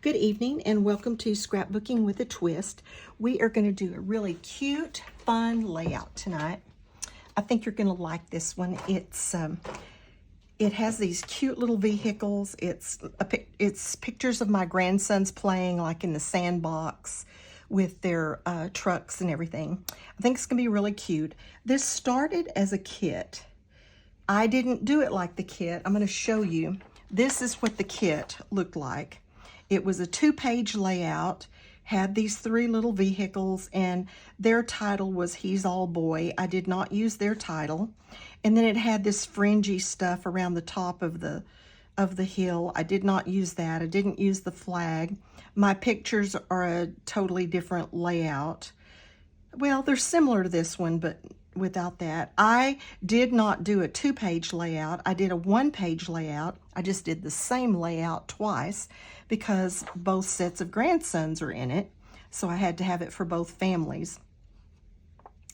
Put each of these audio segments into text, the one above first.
Good evening and welcome to Scrapbooking with a Twist. We are going to do a really cute, fun layout tonight. I think you're going to like this one. It has these cute little vehicles. It's pictures of my grandsons playing like in the sandbox with their trucks and everything. I think it's going to be really cute. This started as a kit. I didn't do it like the kit. I'm going to show you. This is what the kit looked like. It was a 2-page layout, had these 3 little vehicles, and their title was He's All Boy. I did not use their title. And then it had this fringy stuff around the top of the hill. I did not use that. I didn't use the flag. My pictures are a totally different layout. Well, they're similar to this one, but without that. I did not do a 2-page layout. I did a 1-page layout. I just did the same layout twice because both sets of grandsons are in it. So I had to have it for both families.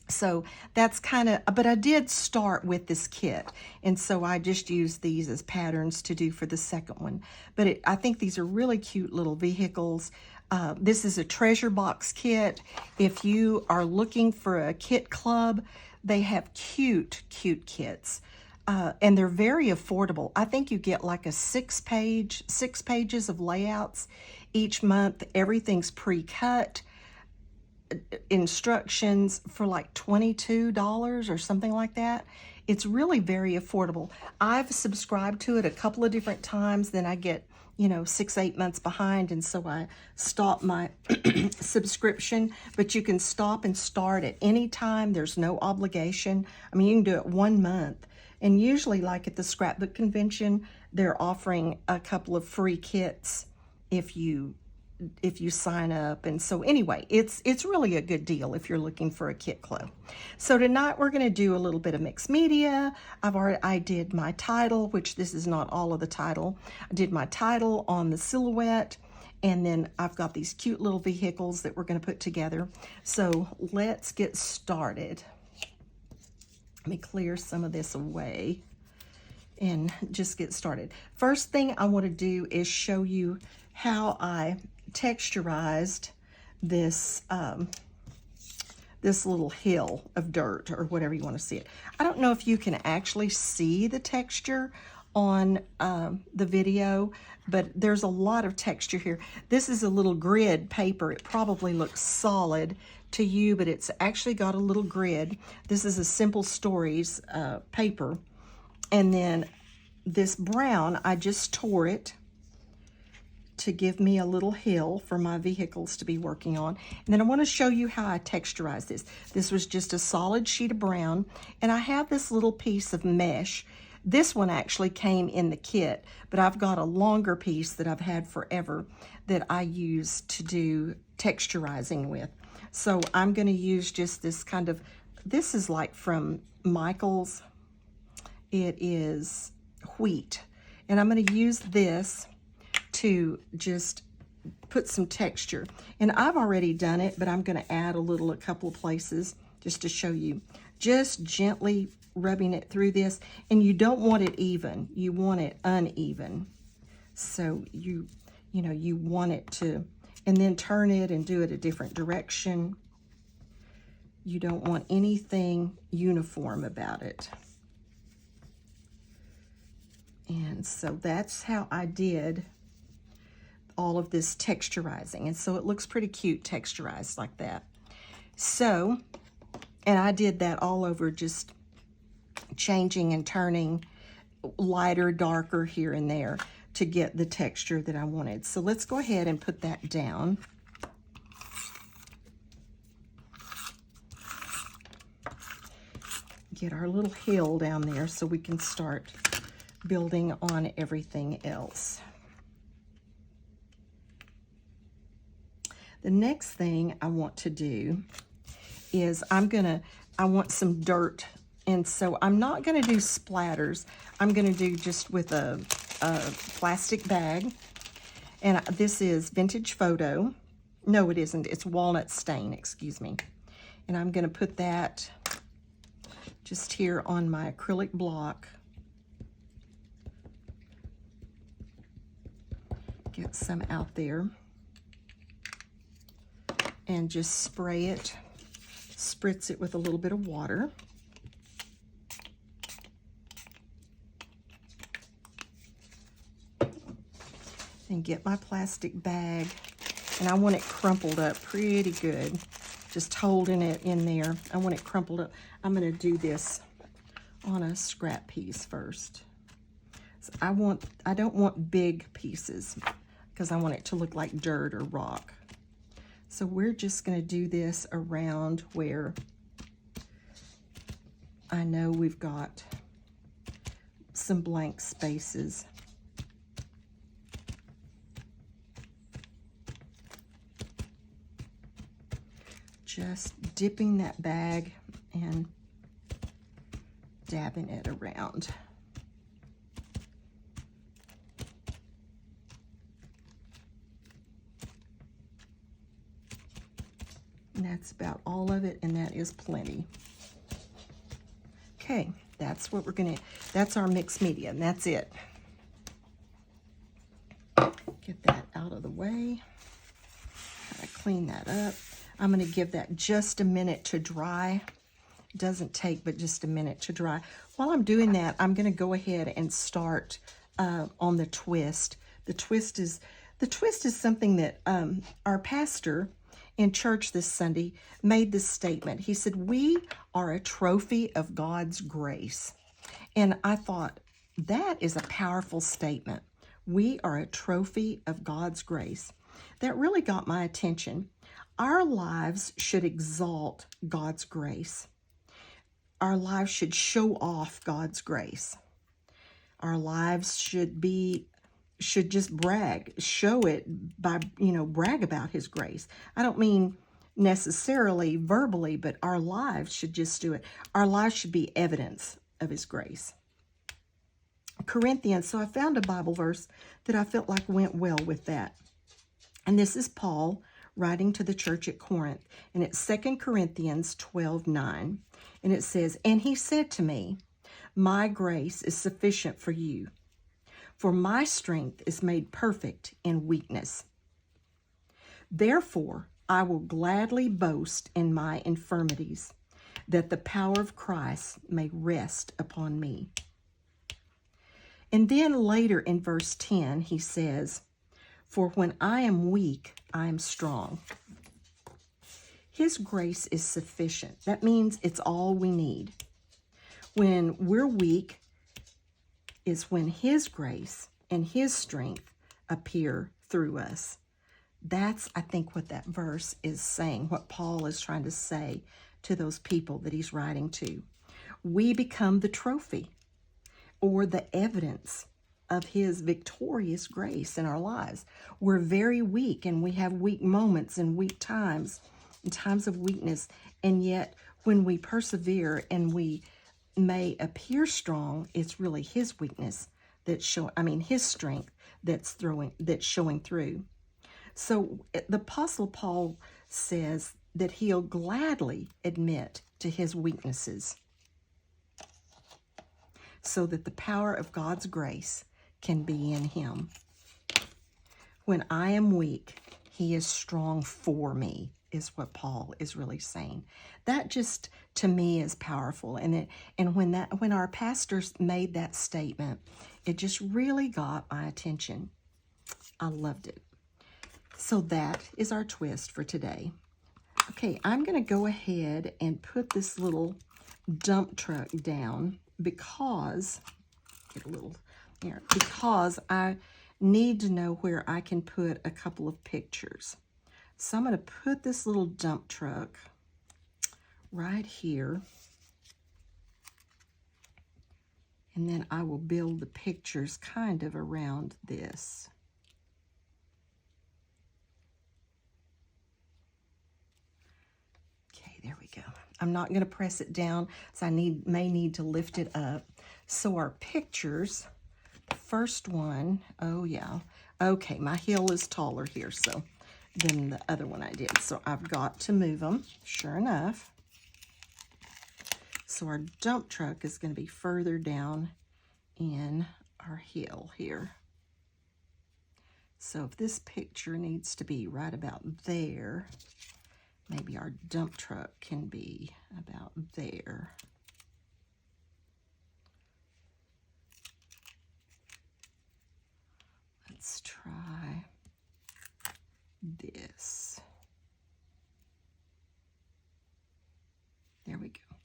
So that's kind of, but I did start with this kit. And so I just used these as patterns to do for the second one. But I think these are really cute little vehicles. This is a treasure box kit. If you are looking for a kit club, they have cute kits. And they're very affordable. I think you get like a 6 pages of layouts each month. Everything's pre-cut. Instructions for like $22 or something like that. It's really very affordable. I've subscribed to it a couple of different times, then I get 6-8 months behind, and so I stop my subscription. But you can stop and start at any time. There's no obligation. I mean, you can do it 1 month. And usually, like at the scrapbook convention, they're offering a couple of free kits if you sign up. And so anyway, it's really a good deal if you're looking for a kit club. So tonight we're going to do a little bit of mixed media. I did my title, which this is not all of the title. I did my title on the silhouette, and then I've got these cute little vehicles that we're going to put together. So let's get started. Let me clear some of this away and just get started. First thing I want to do is show you how I texturized this this little hill of dirt, or whatever you want to see it. I don't know if you can actually see the texture on the video, but there's a lot of texture here. This is a little grid paper. It probably looks solid to you, but it's actually got a little grid. This is a Simple Stories paper. And then this brown, I just tore it to give me a little hill for my vehicles to be working on. And then I want to show you how I texturized this. This was just a solid sheet of brown, and I have this little piece of mesh. This one actually came in the kit, but I've got a longer piece that I've had forever that I use to do texturizing with. So I'm going to use just this kind of, this is like from Michaels. It is wheat. And I'm going to use this to just put some texture. And I've already done it, but I'm going to add a couple of places just to show you. Just gently rubbing it through this. And you don't want it even. You want it uneven. So you want it to, and then turn it and do it a different direction. You don't want anything uniform about it. And so that's how I did all of this texturizing. And so it looks pretty cute texturized like that. So, and I did that all over, just changing and turning lighter, darker here and there to get the texture that I wanted. So let's go ahead and put that down. Get our little hill down there so we can start building on everything else. The next thing I want to do is I want some dirt. And so I'm not going to do splatters. I'm going to do just with a plastic bag. And this is Vintage Photo. No, it isn't. It's Walnut Stain, excuse me. And I'm going to put that just here on my acrylic block. Get some out there. and just spray it, spritz it with a little bit of water. And get my plastic bag, and I want it crumpled up pretty good, just holding it in there. I want it crumpled up. I'm going to do this on a scrap piece first. So I don't want big pieces because I want it to look like dirt or rock. So we're just going to do this around where I know we've got some blank spaces. Just dipping that bag and dabbing it around. And that's about all of it, and that is plenty. Okay, that's what we're gonna, that's our mixed media, and that's it. Get that out of the way. Gotta clean that up. I'm going to give that just a minute to dry. It doesn't take but just a minute to dry. While I'm doing that, I'm going to go ahead and start on the twist. The twist is something that our pastor in church this Sunday made this statement. He said, "We are a trophy of God's grace." And I thought, that is a powerful statement. We are a trophy of God's grace. That really got my attention. Our lives should exalt God's grace. Our lives should show off God's grace. Our lives should just brag, show it by, brag about his grace. I don't mean necessarily verbally, but our lives should just do it. Our lives should be evidence of his grace. Corinthians, so I found a Bible verse that I felt like went well with that. And this is Paul writing to the church at Corinth, and it's 2 Corinthians 12:9, and it says, "And he said to me, my grace is sufficient for you, for my strength is made perfect in weakness. Therefore, I will gladly boast in my infirmities, that the power of Christ may rest upon me." And then later in verse 10, he says, "For when I am weak, I am strong." His grace is sufficient. That means it's all we need. When we're weak is when his grace and his strength appear through us. That's, I think, what that verse is saying, what Paul is trying to say to those people that he's writing to. We become the trophy or the evidence of his victorious grace in our lives. We're very weak, and we have weak moments and weak times and times of weakness. And yet when we persevere and we may appear strong, it's really his weakness that's his strength that's showing through. So the Apostle Paul says that he'll gladly admit to his weaknesses so that the power of God's grace can be in him. When I am weak, he is strong for me, is what Paul is really saying. That just, to me, is powerful. And when our pastors made that statement, it just really got my attention. I loved it. So that is our twist for today. Okay, I'm going to go ahead and put this little dump truck down because I need to know where I can put a couple of pictures. So I'm going to put this little dump truck right here, and then I will build the pictures kind of around this. Okay, there we go. I'm not going to press it down, so I may need to lift it up. So our pictures, the first one, oh yeah, okay, my hill is taller here than the other one I did, so I've got to move them, sure enough. So our dump truck is going to be further down in our hill here. So if this picture needs to be right about there, maybe our dump truck can be about there. Let's try this. There we go.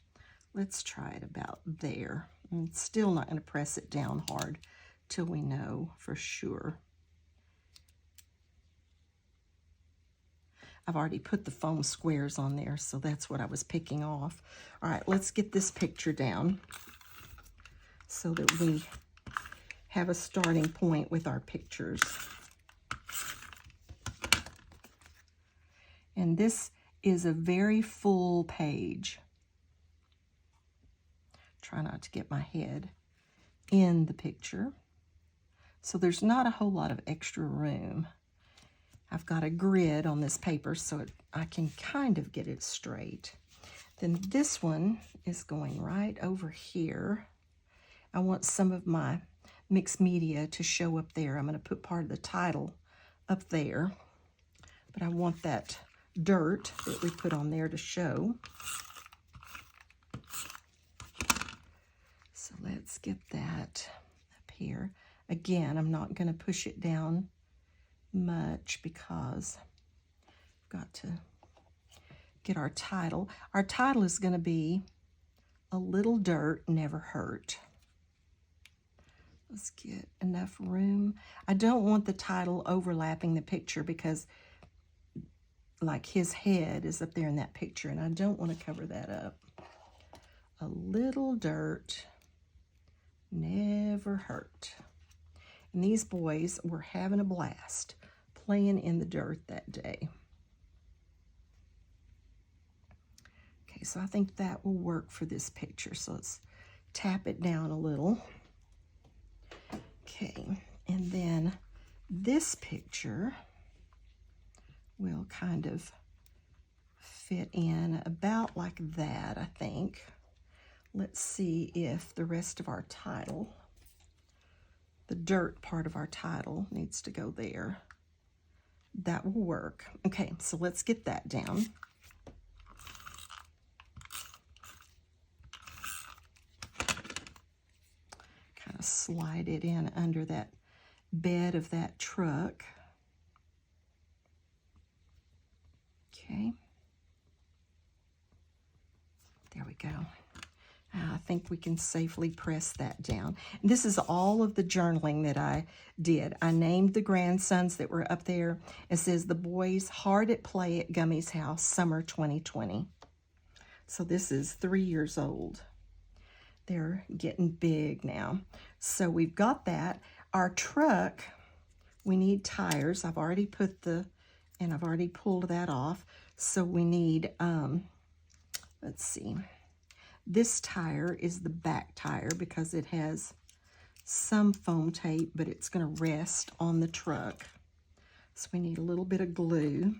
Let's try it about there. I'm still not going to press it down hard till we know for sure. I've already put the foam squares on there, so that's what I was picking off. All right, let's get this picture down so that we have a starting point with our pictures. And this is a very full page. Try not to get my head in the picture. So there's not a whole lot of extra room. I've got a grid on this paper so I can kind of get it straight. Then this one is going right over here. I want some of my mixed media to show up there. I'm going to put part of the title up there, but I want that dirt that we put on there to show. So let's get that up here. Again, I'm not going to push it down much because I've got to get our title. Our title is going to be A Little Dirt Never Hurt. Let's get enough room. I don't want the title overlapping the picture because like his head is up there in that picture and I don't want to cover that up. A little dirt never hurt. And these boys were having a blast playing in the dirt that day. Okay, so I think that will work for this picture. So let's tap it down a little. Okay, and then this picture will kind of fit in about like that, I think. Let's see if the rest of our title, the dirt part of our title, needs to go there. That will work. Okay, so let's get that down. Kind of slide it in under that bed of that truck. Okay. There we go. I think we can safely press that down. And this is all of the journaling that I did. I named the grandsons that were up there. It says, The Boys Hard at Play at Gummy's House, Summer 2020. So this is 3 years old. They're getting big now. So we've got that. Our truck, we need tires. I've already put and I've already pulled that off. So we need, let's see. This tire is the back tire because it has some foam tape, but it's going to rest on the truck. So we need a little bit of glue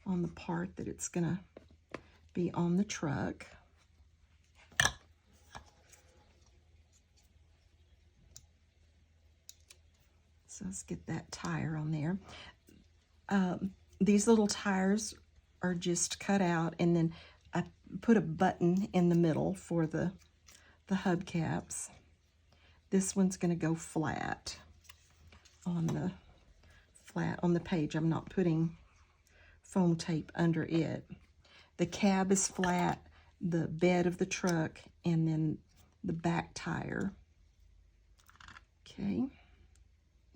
on the part that it's going to be on the truck. So let's get that tire on there. These little tires are just cut out, and then I put a button in the middle for the hubcaps. This one's going to go flat on the page. I'm not putting foam tape under it. The cab is flat, the bed of the truck, and then the back tire. Okay,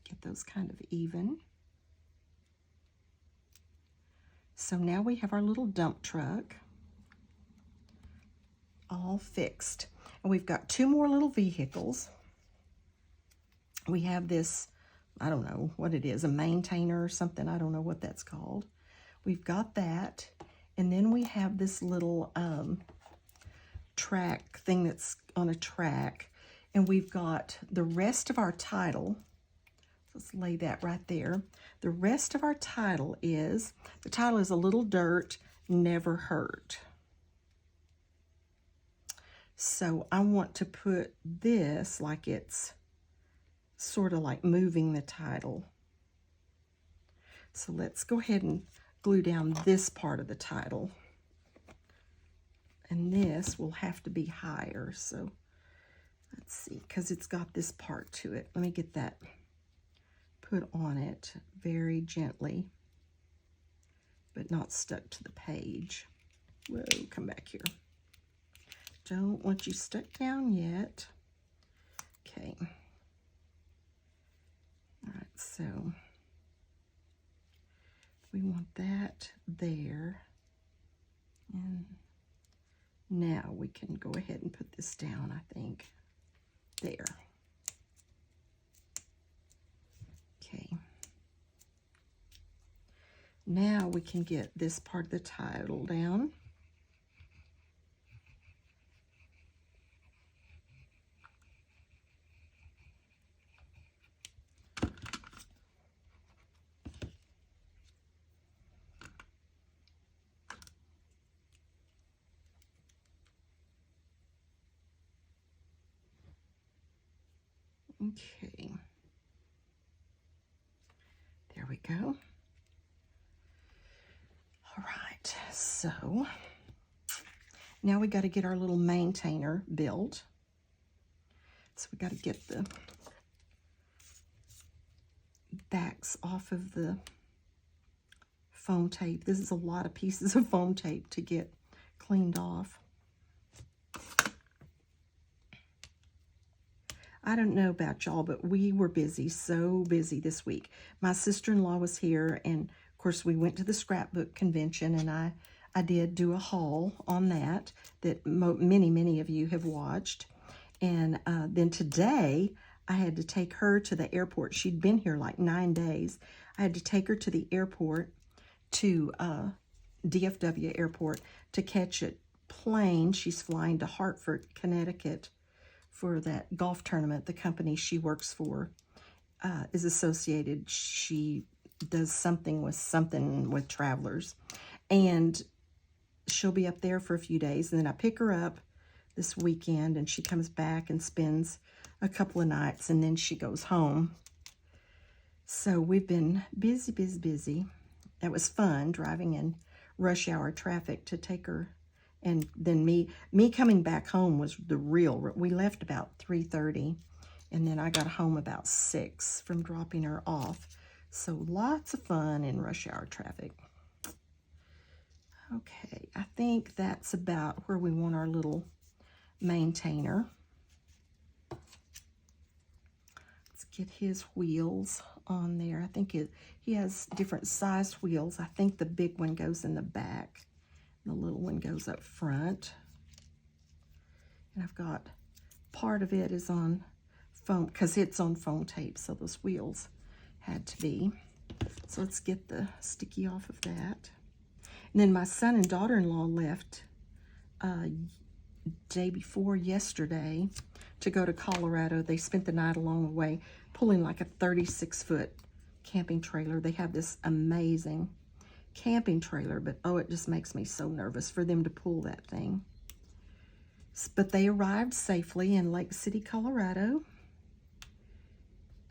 get those kind of even. So now we have our little dump truck all fixed. And we've got 2 more little vehicles. We have this, I don't know what it is, a maintainer or something. I don't know what that's called. We've got that. And then we have this little track thing that's on a track. And we've got the rest of our title. Let's lay that right there. The rest of our title is, A Little Dirt Never Hurt. So I want to put this like it's sort of like moving the title. So let's go ahead and glue down this part of the title. And this will have to be higher, so let's see, because it's got this part to it. Let me get that put on it very gently, but not stuck to the page. Whoa, come back here. Don't want you stuck down yet. Okay. All right, so we want that there. And now we can go ahead and put this down, I think. There. Okay. Now we can get this part of the title down. Okay. There we go. All right, so now we got to get our little maintainer built. So we got to get the backs off of the foam tape. This is a lot of pieces of foam tape to get cleaned off. I don't know about y'all, but we were busy, so busy this week. My sister-in-law was here, and of course we went to the scrapbook convention, and I did do a haul on that many of you have watched. And then today I had to take her to the airport. She'd been here like 9 days. I had to take her to the airport, to DFW airport, to catch a plane. She's flying to Hartford, Connecticut, for that golf tournament. The company she works for is associated. She does something with travelers. And she'll be up there for a few days. And then I pick her up this weekend, and she comes back and spends a couple of nights, and then she goes home. So we've been busy, busy, busy. It was fun driving in rush hour traffic to take her. And then me coming back home was the real. We left about 3:30, and then I got home about 6 from dropping her off. So lots of fun in rush hour traffic. Okay, I think that's about where we want our little maintainer. Let's get his wheels on there. I think he has different size wheels. I think the big one goes in the back. The little one goes up front. And I've got part of it is on foam, because it's on foam tape, so those wheels had to be. So let's get the sticky off of that. And then my son and daughter-in-law left day before yesterday to go to Colorado. They spent the night along the way pulling like a 36-foot camping trailer. They have this amazing camping trailer, but oh, it just makes me so nervous for them to pull that thing. But they arrived safely in Lake City, Colorado,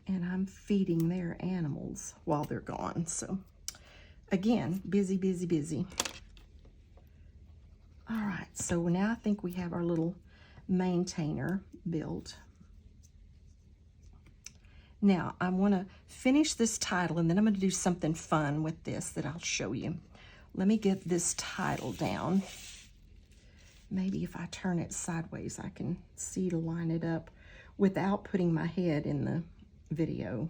and I'm feeding their animals while they're gone. So again, busy, busy, busy. All right, so now I think we have our little maintainer built. Now, I want to finish this title, and then I'm going to do something fun with this that I'll show you. Let me get this title down. Maybe if I turn it sideways, I can see to line it up without putting my head in the video.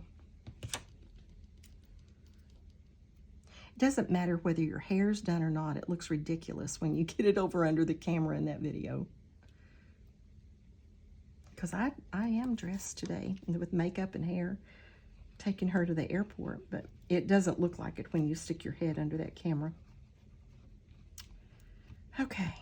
It doesn't matter whether your hair's done or not. It looks ridiculous when you get it over under the camera in that video. Because I am dressed today with makeup and hair, taking her to the airport, but it doesn't look like it when you stick your head under that camera. Okay.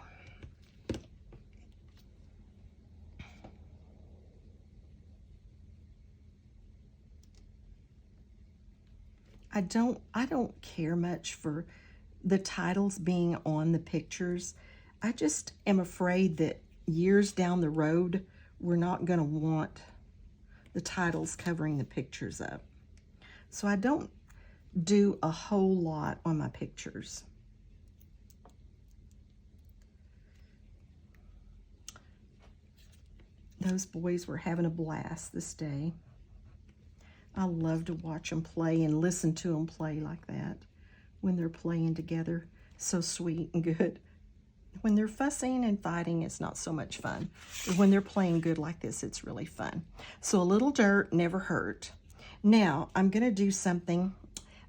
I don't care much for the titles being on the pictures. I just am afraid that years down the road, we're not going to want the titles covering the pictures up. So I don't do a whole lot on my pictures. Those boys were having a blast this day. I love to watch them play and listen to them play like that when they're playing together. So sweet and good. When they're fussing and fighting, it's not so much fun. But when they're playing good like this, it's really fun. So a little dirt never hurt. Now, I'm going to do something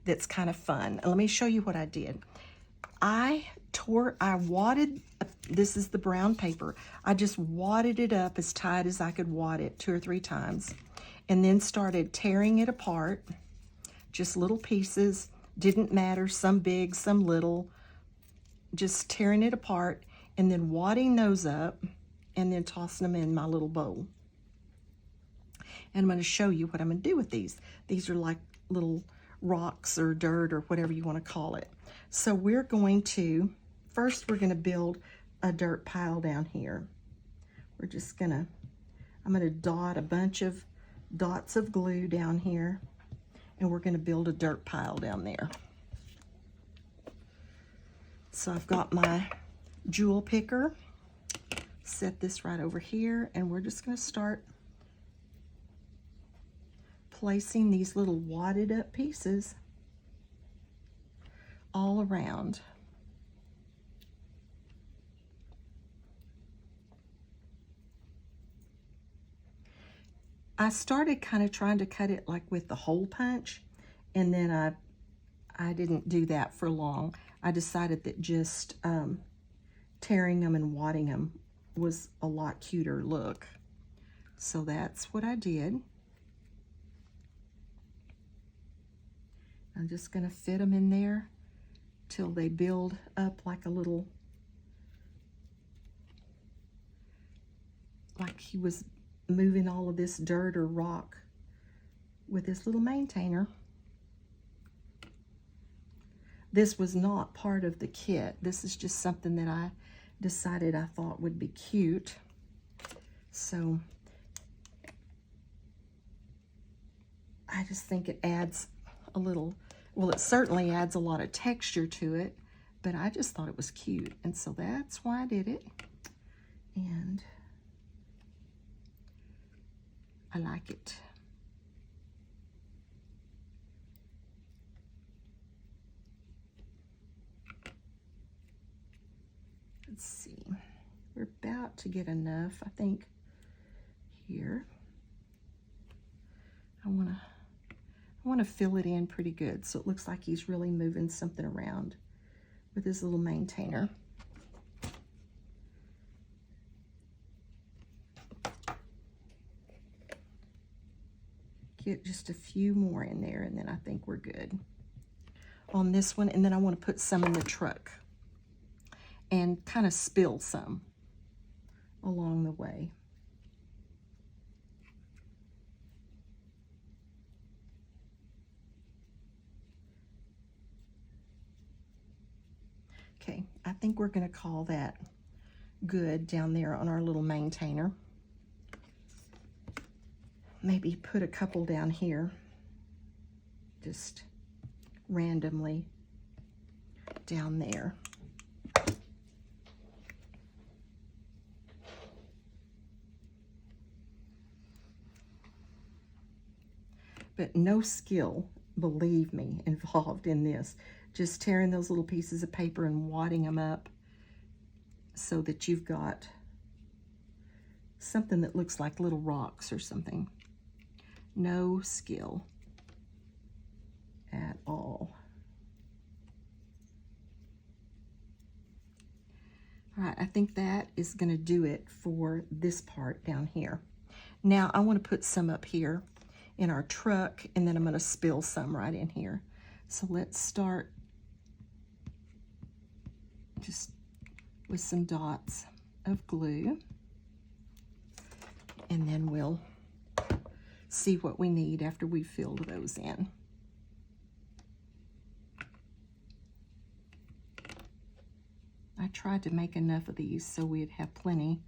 that's kind of fun. Let me show you what I did. I wadded, this is the brown paper. I just wadded it up as tight as I could wad it 2 or 3 times, and then started tearing it apart, just little pieces, didn't matter, some big, some little, just tearing it apart, and then wadding those up, and then tossing them in my little bowl. And I'm going to show you what I'm going to do with these. These are like little rocks or dirt or whatever you want to call it. So we're going to, first we're going to build a dirt pile down here. We're just going to, I'm going to dot a bunch of dots of glue down here, and we're going to build a dirt pile down there. So I've got my jewel picker, set this right over here, and we're just going to start placing these little wadded up pieces all around. I started kind of trying to cut it like with the hole punch, and then I didn't do that for long. I decided that just tearing them and wadding them was a lot cuter look. So that's what I did. I'm just going to fit them in there till they build up like a little, like he was moving all of this dirt or rock with this little maintainer. This was not part of the kit. This is just something that I decided I thought would be cute. So I just think it adds a little, well, it certainly adds a lot of texture to it, but I just thought it was cute. And so that's why I did it. And I like it. Let's see. We're about to get enough, I think, here. I want to fill it in pretty good so it looks like he's really moving something around with his little maintainer. Get just a few more in there, and then I think we're good on this one. And then I want to put some in the truck and kind of spill some along the way. Okay, I think we're going to call that good down there on our little maintainer. Maybe put a couple down here, just randomly down there. But no skill, believe me, involved in this. Just tearing those little pieces of paper and wadding them up so that you've got something that looks like little rocks or something. No skill at all. All right, I think that is going to do it for this part down here. Now I want to put some up here in our truck, and then I'm going to spill some right in here. So let's start just with some dots of glue, and then we'll see what we need after we've filled those in. I tried to make enough of these so we'd have plenty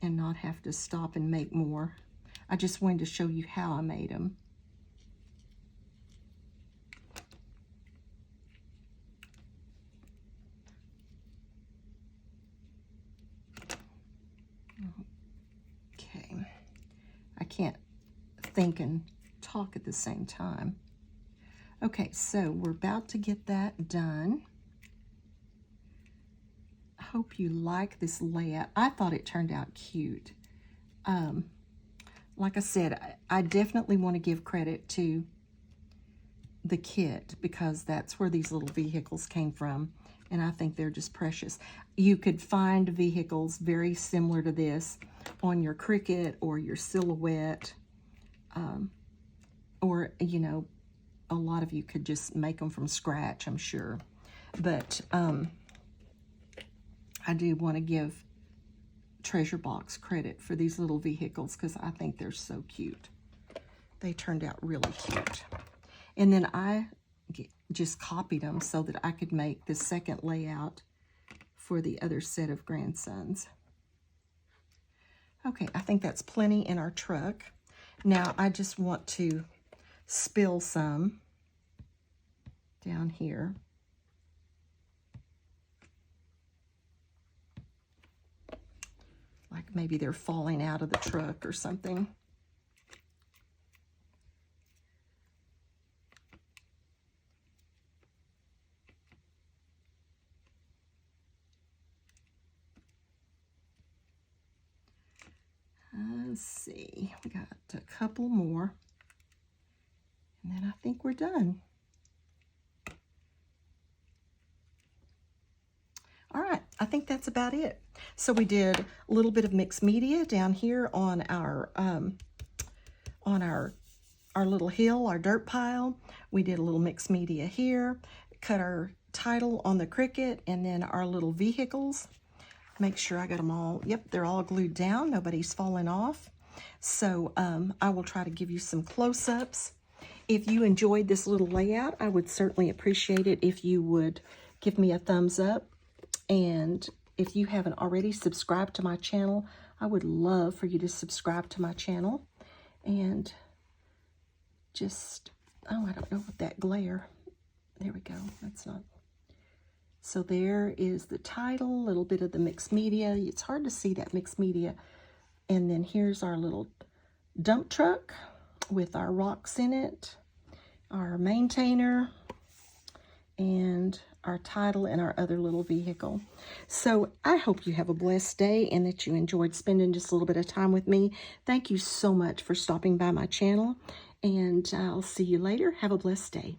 and not have to stop and make more. I just wanted to show you how I made them. can't think and talk at the same time. Okay, so we're about to get that done. I hope you like this layout. I thought it turned out cute. Like I said, I definitely want to give credit to the kit because that's where these little vehicles came from, and I think they're just precious. You could find vehicles very similar to this on your Cricut or your Silhouette, or, you know, a lot of you could just make them from scratch, I'm sure. But I do want to give Treasure Box credit for these little vehicles because I think they're so cute. They turned out really cute. And then I just copied them so that I could make the second layout for the other set of grandsons. Okay, I think that's plenty in our truck. Now I just want to spill some down here. Like maybe they're falling out of the truck or something. Let's see, we got a couple more, and then I think we're done. All right, I think that's about it. So we did a little bit of mixed media down here on our little hill, our dirt pile. We did a little mixed media here, cut our title on the Cricut, and then our little vehicles. Make sure I got them all. Yep, they're all glued down. Nobody's fallen off. So I will try to give you some close-ups. If you enjoyed this little layout, I would certainly appreciate it if you would give me a thumbs up. And if you haven't already subscribed to my channel, I would love for you to subscribe to my channel. And just, oh, I don't know what that glare. There we go. That's not. So there is the title, a little bit of the mixed media. It's hard to see that mixed media. And then here's our little dump truck with our rocks in it, our maintainer, and our title and our other little vehicle. So I hope you have a blessed day and that you enjoyed spending just a little bit of time with me. Thank you so much for stopping by my channel, and I'll see you later. Have a blessed day.